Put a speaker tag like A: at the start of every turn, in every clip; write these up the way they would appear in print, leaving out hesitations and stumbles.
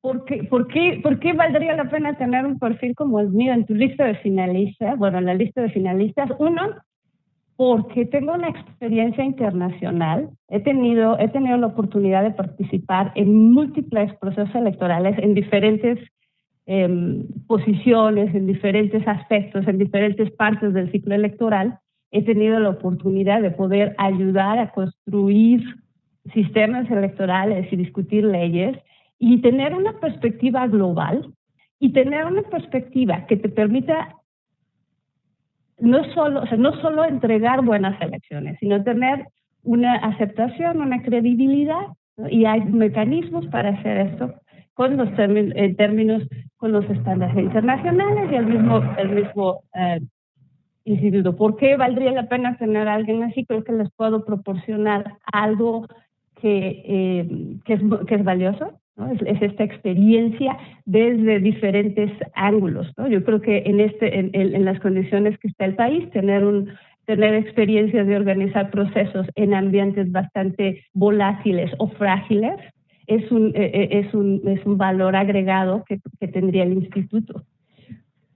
A: ¿Por qué valdría la pena tener un perfil como el mío en tu lista de finalistas? Bueno, en la lista de finalistas, uno, porque tengo una experiencia internacional. He tenido la oportunidad de participar en múltiples procesos electorales en diferentes posiciones, en diferentes aspectos, en diferentes partes del ciclo electoral. He tenido la oportunidad de poder ayudar a construir sistemas electorales y discutir leyes y tener una perspectiva global y tener una perspectiva que te permita no solo entregar buenas elecciones, sino tener una aceptación, una credibilidad, ¿no? Y hay mecanismos para hacer esto con los términos con los estándares internacionales y el mismo instituto. ¿Por qué valdría la pena tener a alguien así? Creo que les puedo proporcionar algo que es valioso, ¿no? Es esta experiencia desde diferentes ángulos, ¿no? Yo creo que en las condiciones que está el país, tener experiencias de organizar procesos en ambientes bastante volátiles o frágiles es un valor agregado que tendría el instituto.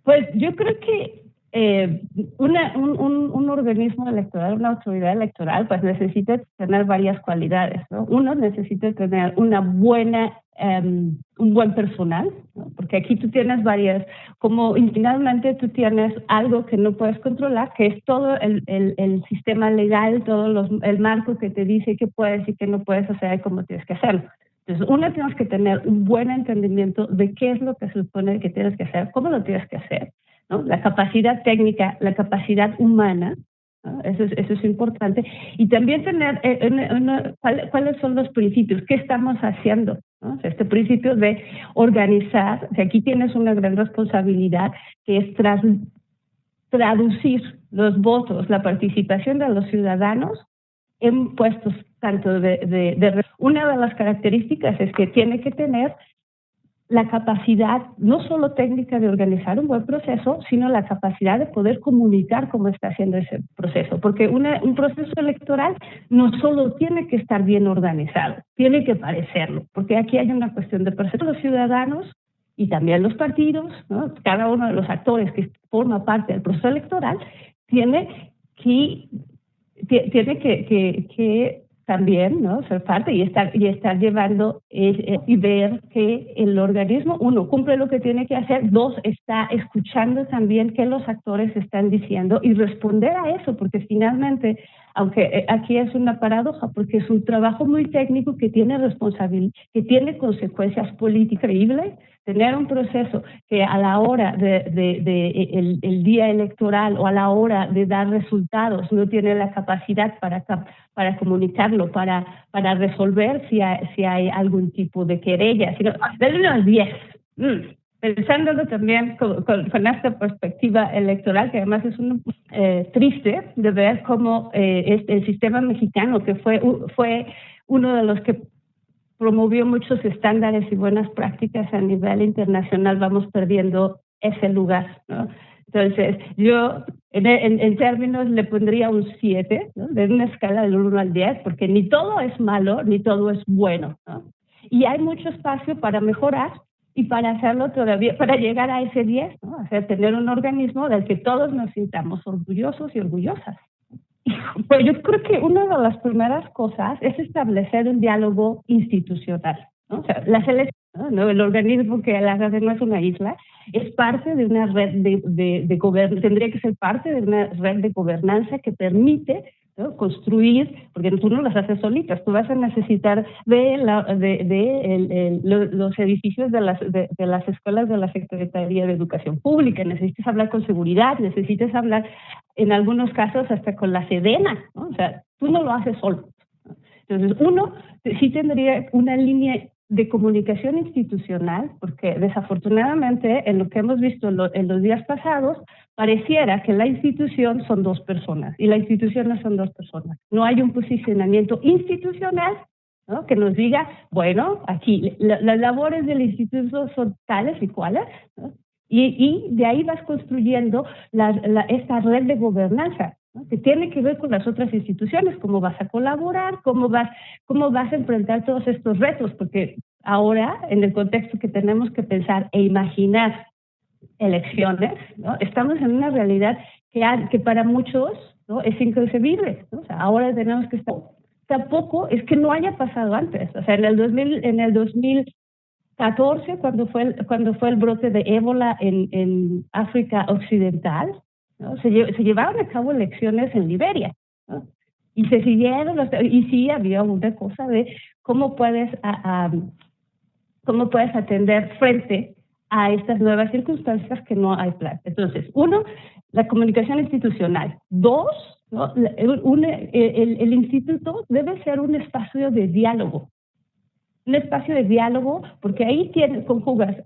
A: Pues yo creo que un organismo electoral, una autoridad electoral, pues necesita tener varias cualidades, ¿no? Uno, necesita tener un buen personal, ¿no? Porque aquí tú tienes varias, como finalmente tú tienes algo que no puedes controlar, que es todo el sistema legal, el marco que te dice qué puedes y qué no puedes hacer y cómo tienes que hacerlo. Entonces, uno, tienes que tener un buen entendimiento de qué es lo que se supone que tienes que hacer, cómo lo tienes que hacer, ¿no? La capacidad técnica, la capacidad humana, ¿no? Eso es importante. Y también tener cuáles son los principios, qué estamos haciendo, ¿no? Este principio de organizar, o sea, aquí tienes una gran responsabilidad, que es traducir los votos, la participación de los ciudadanos en puestos tanto una de las características es que tiene que tener la capacidad no solo técnica de organizar un buen proceso, sino la capacidad de poder comunicar cómo está haciendo ese proceso, porque un proceso electoral no solo tiene que estar bien organizado, tiene que parecerlo, porque aquí hay una cuestión de percepción de los ciudadanos y también los partidos, ¿no? Cada uno de los actores que forma parte del proceso electoral tiene que también, ¿no?, ser parte y estar llevando y ver que el organismo, uno, cumple lo que tiene que hacer, dos, está escuchando también qué los actores están diciendo y responder a eso, porque finalmente, aunque aquí es una paradoja, porque es un trabajo muy técnico que tiene responsabilidad, que tiene consecuencias políticas increíbles. Tener un proceso que a la hora el día electoral o a la hora de dar resultados no tiene la capacidad para comunicarlo, para resolver si hay algún tipo de querella, sino darle unos 10. Pensándolo también con esta perspectiva electoral, que además es triste de ver cómo el sistema mexicano, que fue uno de los que promovió muchos estándares y buenas prácticas a nivel internacional, vamos perdiendo ese lugar, ¿no? Entonces, yo en términos le pondría un 7, ¿no?, de una escala del 1 al 10, porque ni todo es malo, ni todo es bueno, ¿no? Y hay mucho espacio para mejorar y para hacerlo todavía, para llegar a ese 10, ¿no? O sea, tener un organismo del que todos nos sintamos orgullosos y orgullosas. Pues yo creo que una de las primeras cosas es establecer un diálogo institucional, ¿no? O sea, la selección, ¿no?, el organismo que la verdad no es una isla, es parte de una red tendría que ser parte de una red de gobernanza que permite, ¿no?, construir, porque tú no las haces solitas, tú vas a necesitar los edificios de las escuelas de la Secretaría de Educación Pública, necesitas hablar con seguridad, necesitas hablar en algunos casos hasta con la Sedena, ¿no? O sea, tú no lo haces solo. Entonces, uno sí tendría una línea de comunicación institucional, porque desafortunadamente en lo que hemos visto en los días pasados, pareciera que la institución son dos personas, y la institución no son dos personas. No hay un posicionamiento institucional, ¿no?, que nos diga, bueno, aquí las labores del instituto son tales y cuales, ¿no? Y de ahí vas construyendo esta red de gobernanza, ¿no?, que tiene que ver con las otras instituciones, cómo vas a colaborar, cómo vas a enfrentar todos estos retos, porque ahora, en el contexto que tenemos que pensar e imaginar elecciones, ¿no? Estamos en una realidad que para muchos, ¿no?, es inconcebible, ¿no? O sea, ahora tenemos que estar... Tampoco es que no haya pasado antes. O sea, en el 2014, cuando fue el brote de ébola en África Occidental, ¿no?, se llevaron a cabo elecciones en Liberia, ¿no? Y se siguieron, y sí había una cosa de cómo puedes atender frente a estas nuevas circunstancias que no hay plan. Entonces, uno, la comunicación institucional. Dos, ¿no?, el instituto debe ser un espacio de diálogo. Un espacio de diálogo, porque ahí conjugas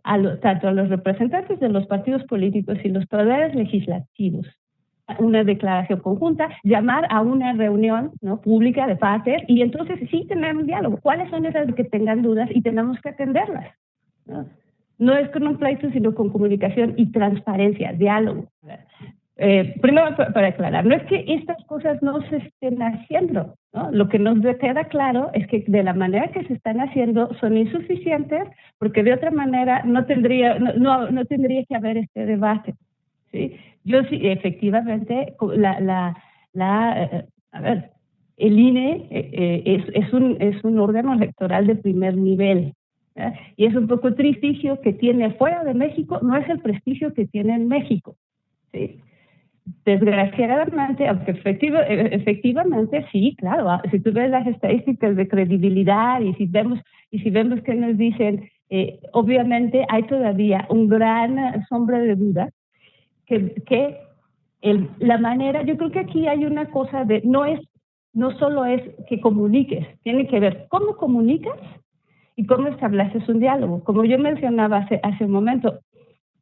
A: tanto a los representantes de los partidos políticos y los poderes legislativos. Una declaración conjunta, llamar a una reunión, ¿no?, pública de partes, y entonces sí tener un diálogo. ¿Cuáles son esas que tengan dudas y tenemos que atenderlas? No es con un pleito, sino con comunicación y transparencia, diálogo. Primero, para aclarar, no es que estas cosas no se estén haciendo, ¿no? Lo que nos queda claro es que de la manera que se están haciendo son insuficientes, porque de otra manera no tendría que haber este debate, ¿sí? Yo sí, efectivamente, a ver, el INE es un órgano electoral de primer nivel, ¿eh? Y es un poco prestigio que tiene fuera de México, no es el prestigio que tiene en México, ¿sí? Desgraciadamente, aunque efectivamente sí, claro, si tú ves las estadísticas de credibilidad y si vemos que nos dicen, obviamente hay todavía un gran sombra de duda que la manera, yo creo que aquí hay una cosa de, no solo es que comuniques, tiene que ver cómo comunicas y cómo estableces un diálogo. Como yo mencionaba hace un momento,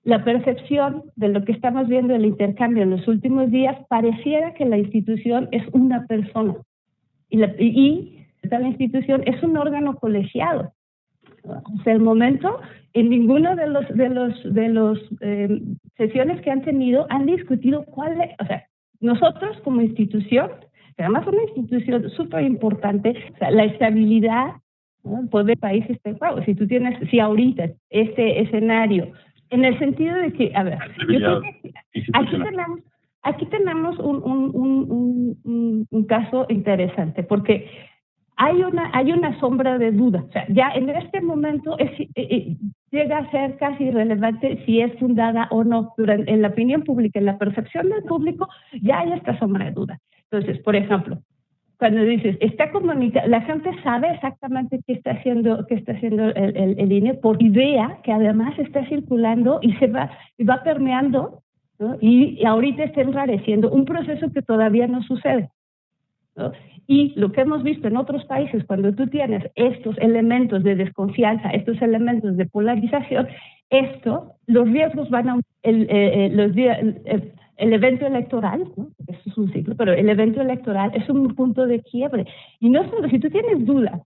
A: la percepción de lo que estamos viendo en el intercambio en los últimos días pareciera que la institución es una persona y la institución es un órgano colegiado. Hasta el momento, en ninguno de los sesiones que han tenido han discutido o sea, nosotros como institución, que además es una institución súper importante, o sea, la estabilidad, ¿no?, el poder del país está en juego. Si ahorita este escenario, en el sentido de que, a ver, yo creo que aquí tenemos un caso interesante, porque hay una sombra de duda. O sea, ya en este momento llega a ser casi irrelevante si es fundada o no. En la opinión pública, en la percepción del público, ya hay esta sombra de duda. Entonces, por ejemplo, cuando dices, la gente sabe exactamente qué está haciendo el INE por idea que además está circulando y va permeando, ¿no?, y ahorita está enrareciendo un proceso que todavía no sucede, ¿no? Y lo que hemos visto en otros países, cuando tú tienes estos elementos de desconfianza, estos elementos de polarización, los riesgos van a el evento electoral, ¿no?, eso es un ciclo, pero el evento electoral es un punto de quiebre. Y no solo, si tú tienes duda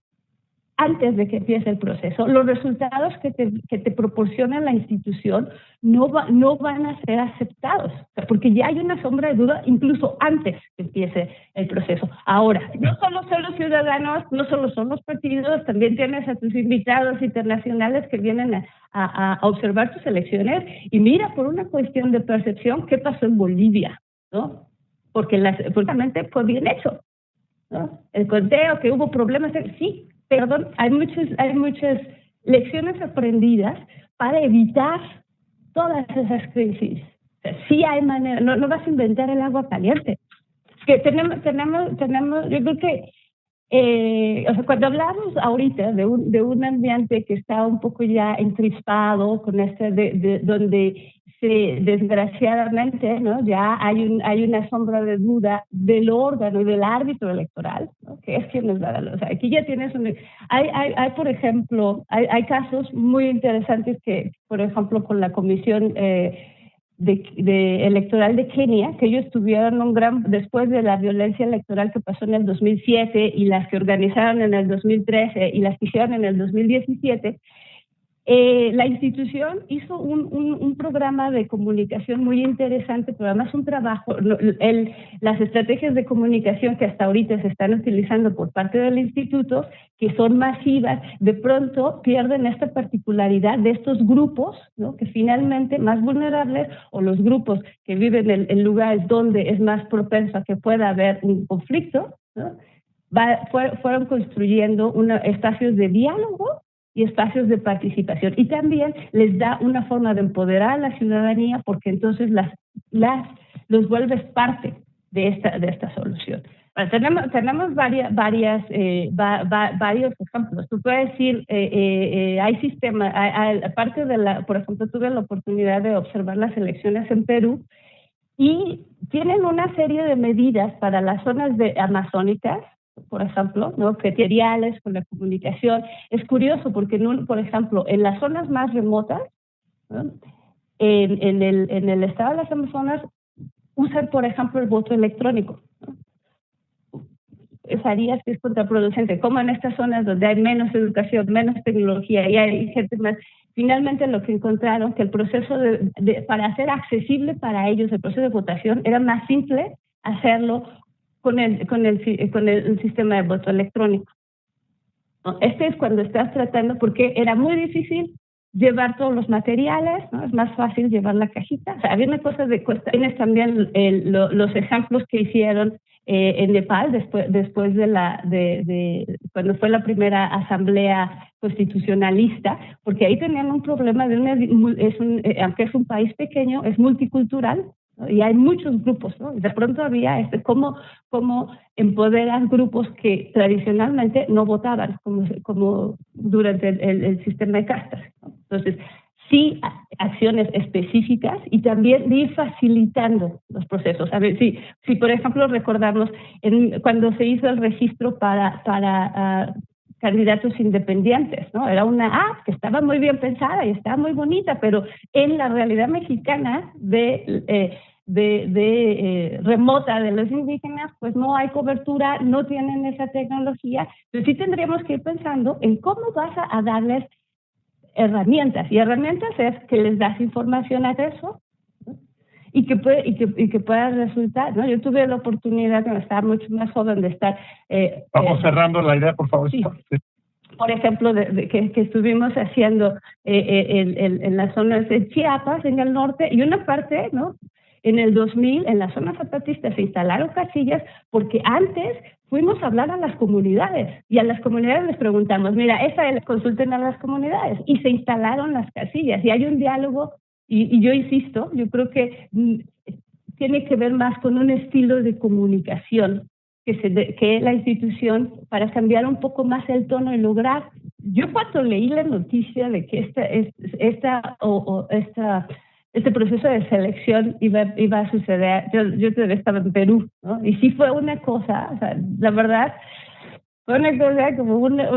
A: antes de que empiece el proceso, los resultados que te proporciona la institución no van a ser aceptados, porque ya hay una sombra de duda incluso antes que empiece el proceso. Ahora, no solo son los ciudadanos, no solo son los partidos, también tienes a tus invitados internacionales que vienen a observar tus elecciones, y mira, por una cuestión de percepción, ¿qué pasó en Bolivia?, ¿no? Porque realmente fue bien hecho, ¿no? El conteo, que hubo problemas, sí, perdón, hay muchas lecciones aprendidas para evitar todas esas crisis. O sea, sí hay manera, no vas a inventar el agua caliente. Que tenemos, yo creo que, o sea, cuando hablamos ahorita de un ambiente que está un poco ya encrispado, con donde desgraciadamente, ¿no?, ya hay una sombra de duda del órgano y del árbitro electoral, ¿no?, que es quien nos va a dar. O sea, aquí ya tienes hay por ejemplo, hay casos muy interesantes que, por ejemplo, con la comisión electoral de Kenia, que ellos tuvieron después de la violencia electoral que pasó en el 2007 y las que organizaron en el 2013 y las que hicieron en el 2017, La institución hizo un programa de comunicación muy interesante, pero además un trabajo, las estrategias de comunicación que hasta ahorita se están utilizando por parte del instituto, que son masivas, de pronto pierden esta particularidad de estos grupos, ¿no?, que finalmente más vulnerables, o los grupos que viven en lugares donde es más propenso a que pueda haber un conflicto, ¿no?, fueron construyendo espacios de diálogo y espacios de participación, y también les da una forma de empoderar a la ciudadanía, porque entonces los vuelves parte de esta solución. Bueno, tenemos varios ejemplos. Tú puedes decir, hay sistemas, aparte de por ejemplo, tuve la oportunidad de observar las elecciones en Perú, y tienen una serie de medidas para las zonas amazónicas, por ejemplo, ¿no?, criteriales con la comunicación. Es curioso porque, por ejemplo, en las zonas más remotas, ¿no?, en el estado de las Amazonas, usan, por ejemplo, el voto electrónico, ¿no? Sabías que es contraproducente, como en estas zonas donde hay menos educación, menos tecnología y hay gente más. Finalmente lo que encontraron, que el proceso para hacer accesible para ellos el proceso de votación, era más simple hacerlo con el sistema de voto electrónico. Este es cuando estás tratando, porque era muy difícil llevar todos los materiales, ¿no? Es más fácil llevar la cajita. O sea, había una cosa de cuesta. Tienes también los ejemplos que hicieron en Nepal después de cuando fue la primera asamblea constitucionalista, porque ahí tenían un problema aunque es un país pequeño, es multicultural, ¿no?, y hay muchos grupos, ¿no? De pronto había cómo empoderar grupos que tradicionalmente no votaban, como durante el sistema de castas, ¿no? Entonces, sí, acciones específicas, y también de ir facilitando los procesos. A ver, si por ejemplo recordamos cuando se hizo el registro para candidatos independientes, ¿no? Era una app que estaba muy bien pensada y estaba muy bonita, pero en la realidad mexicana remota de los indígenas, pues no hay cobertura, no tienen esa tecnología. Entonces sí tendríamos que ir pensando en cómo vas a darles herramientas, y herramientas es que les das información a eso, ¿no?, y que pueda resultar, ¿no? Yo tuve la oportunidad, cuando estaba mucho más joven, de estar...
B: Vamos cerrando la idea, por favor.
A: Sí. Por ejemplo, que estuvimos haciendo en las zonas de Chiapas, en el norte, y una parte, ¿no?, en el 2000, en la zona zapatista se instalaron casillas, porque antes fuimos a hablar a las comunidades, y a las comunidades les preguntamos, mira, consulten a las comunidades, y se instalaron las casillas, y hay un diálogo, y yo insisto, yo creo que tiene que ver más con un estilo de comunicación que la institución, para cambiar un poco más el tono y lograr. Yo cuando leí la noticia de que este proceso de selección iba a suceder, yo todavía estaba en Perú, ¿no? Y sí fue una cosa, o sea, la verdad, fue una cosa como una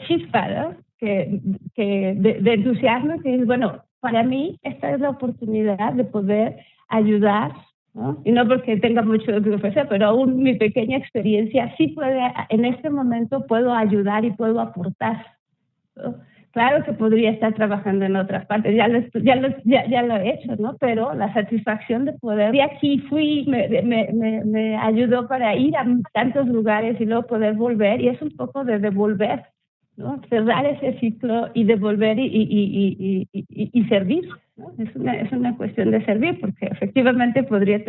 A: chispa, ¿no?, de entusiasmo, que es, bueno, para mí esta es la oportunidad de poder ayudar, ¿no? Y no porque tenga mucho que ofrecer, pero aún mi pequeña experiencia sí en este momento puedo ayudar y puedo aportar, ¿no? Claro que podría estar trabajando en otras partes, ya lo he hecho, ¿no? Pero la satisfacción de poder, y aquí me ayudó para ir a tantos lugares y luego poder volver, y es un poco de devolver, ¿no? Cerrar ese ciclo y devolver y servir, ¿no? Es una cuestión de servir, porque efectivamente podría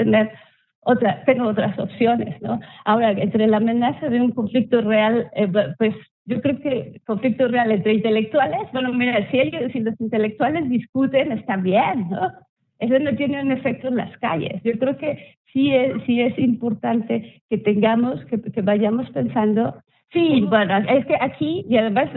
A: tengo otras opciones, ¿no? Ahora, entre la amenaza de un conflicto real, pues yo creo que conflicto real entre intelectuales, bueno, mira, si los intelectuales discuten, está bien, ¿no? Eso no tiene un efecto en las calles. Yo creo que sí es importante que vayamos pensando. Sí, bueno, es que aquí, y además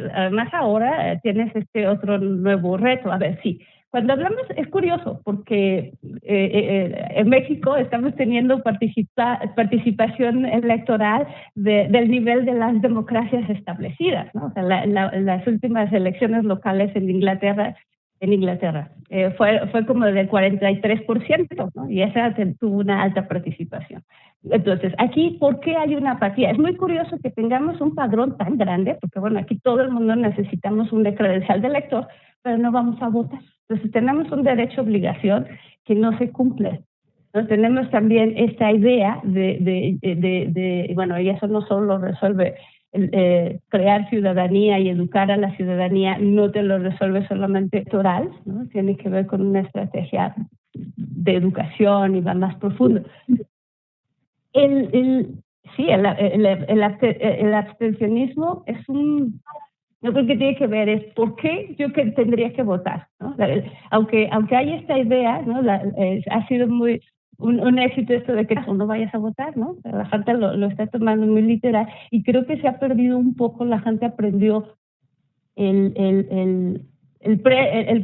A: ahora tienes otro nuevo reto. A ver, sí. Cuando hablamos, es curioso, porque en México estamos teniendo participación electoral del nivel de las democracias establecidas, ¿no? O sea, las últimas elecciones locales en Inglaterra en Inglaterra. Fue como del 43%, ¿no? Y esa tuvo una alta participación. Entonces, aquí, ¿por qué hay una apatía? Es muy curioso que tengamos un padrón tan grande, porque bueno, aquí todo el mundo necesitamos una credencial de elector, pero no vamos a votar. Entonces, tenemos un derecho-obligación que no se cumple. ¿No? Tenemos también esta idea bueno, y eso no solo resuelve crear ciudadanía y educar a la ciudadanía, no te lo resuelve solamente electoral, ¿no? Tiene que ver con una estrategia de educación y va más profundo. El abstencionismo es yo creo que tiene que ver es por qué yo tendría que votar, ¿no? Aunque hay esta idea, ¿no? Ha sido muy un éxito esto de que no vayas a votar, ¿no? La gente lo está tomando muy literal y creo que se ha perdido un poco. La gente aprendió el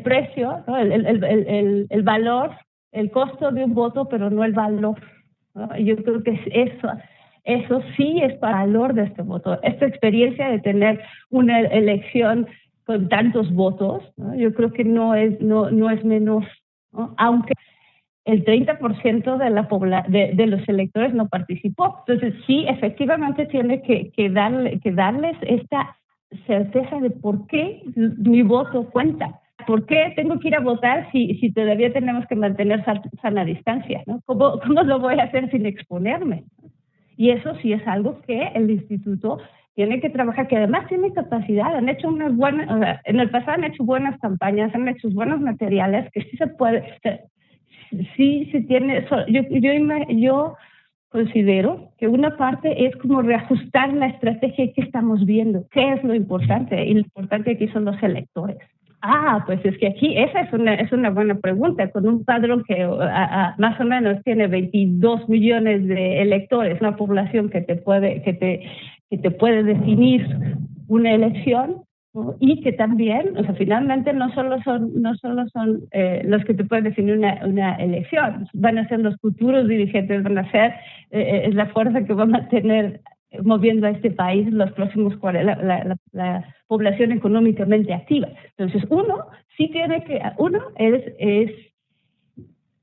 A: precio, ¿no? el valor, el costo de un voto, pero no el valor, ¿no? Yo creo que eso sí es para el valor de este voto. Esta experiencia de tener una elección con tantos votos, ¿no? Yo creo que no es menor, ¿no? Aunque el 30% de los electores no participó. Entonces, sí, efectivamente tiene que darles esta certeza de por qué mi voto cuenta. ¿Por qué tengo que ir a votar si todavía tenemos que mantener sana distancia, ¿no? ¿Cómo lo voy a hacer sin exponerme? Y eso sí es algo que el instituto tiene que trabajar, que además tiene capacidad. Han hecho en el pasado han hecho buenas campañas, han hecho buenos materiales, que sí se puede. Sí, se tiene. Yo considero que una parte es como reajustar la estrategia que estamos viendo. ¿Qué es lo importante? Y lo importante aquí son los electores. Pues es que aquí esa es una buena pregunta. Con un padrón que más o menos tiene 22 millones de electores, una población que te puede definir una elección, ¿no? Y que también, o sea, finalmente no solo son los que te pueden definir una elección, van a ser los futuros dirigentes, van a ser es la fuerza que van a tener moviendo a este país los próximos la población económicamente activa. Entonces, uno es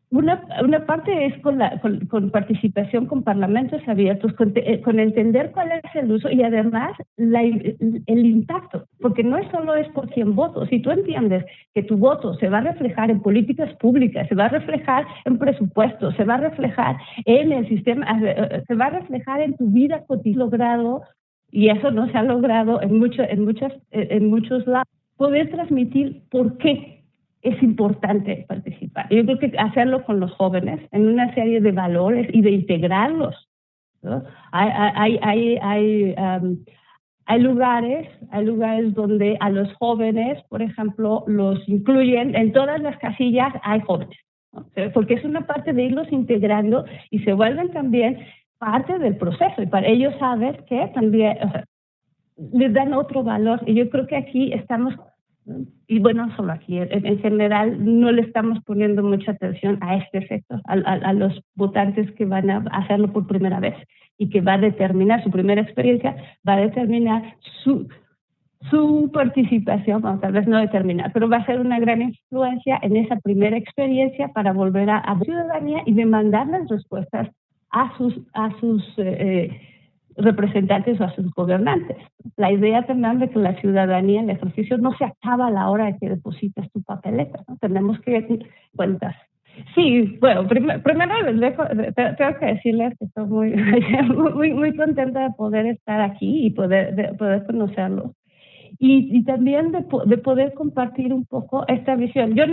A: una parte es con participación, con parlamentos abiertos, con entender cuál es el uso y además el impacto, porque no es solo por 100 votos. Si tú entiendes que tu voto se va a reflejar en políticas públicas, se va a reflejar en presupuestos, se va a reflejar en el sistema, se va a reflejar en tu vida cotidiana, logrado, y eso no se ha logrado en muchos lados, poder transmitir por qué es importante participar. Yo creo que hacerlo con los jóvenes en una serie de valores y de integrarlos, ¿no? Hay lugares donde a los jóvenes, por ejemplo, los incluyen en todas las casillas. Hay jóvenes, ¿no? Porque es una parte de irlos integrando y se vuelven también parte del proceso, y para ellos saber que también, o sea, les dan otro valor. Y yo creo que aquí estamos, y bueno, no solo aquí, en general no le estamos poniendo mucha atención a este efecto, a los votantes que van a hacerlo por primera vez y que va a determinar su primera experiencia, va a determinar su participación, bueno, tal vez no determinar, pero va a ser una gran influencia en esa primera experiencia para volver a la ciudadanía y demandar las respuestas a sus representantes o a sus gobernantes. La idea también de que la ciudadanía, el ejercicio, no se acaba a la hora de que depositas tu papeleta, ¿no? Tenemos que dar cuentas. Sí, bueno, primero tengo que decirles que estoy muy contenta de poder estar aquí y poder conocerlos. Y también de poder compartir un poco esta visión. Yo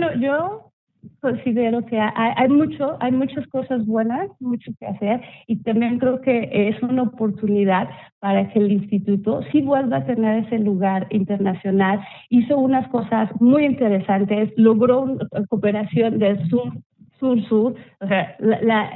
A: considero que hay muchas cosas buenas, mucho que hacer, y también creo que es una oportunidad para que el instituto sí vuelva a tener ese lugar internacional. Hizo unas cosas muy interesantes, logró una cooperación del sur-sur, o sea,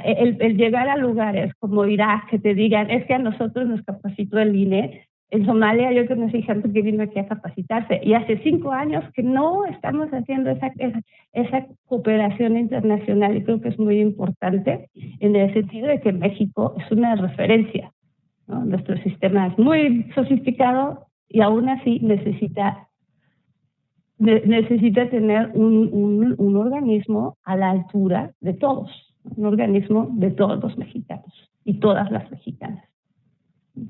A: el llegar a lugares como Irak que te digan, es que a nosotros nos capacitó el INE. En Somalia yo conocí gente que vino aquí a capacitarse, y hace 5 años que no estamos haciendo esa cooperación internacional, y creo que es muy importante en el sentido de que México es una referencia, ¿no? Nuestro sistema es muy sofisticado y aún así necesita necesita tener un organismo a la altura de todos, un organismo de todos los mexicanos y todas las mexicanas.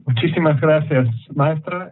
B: Muchísimas gracias, maestra.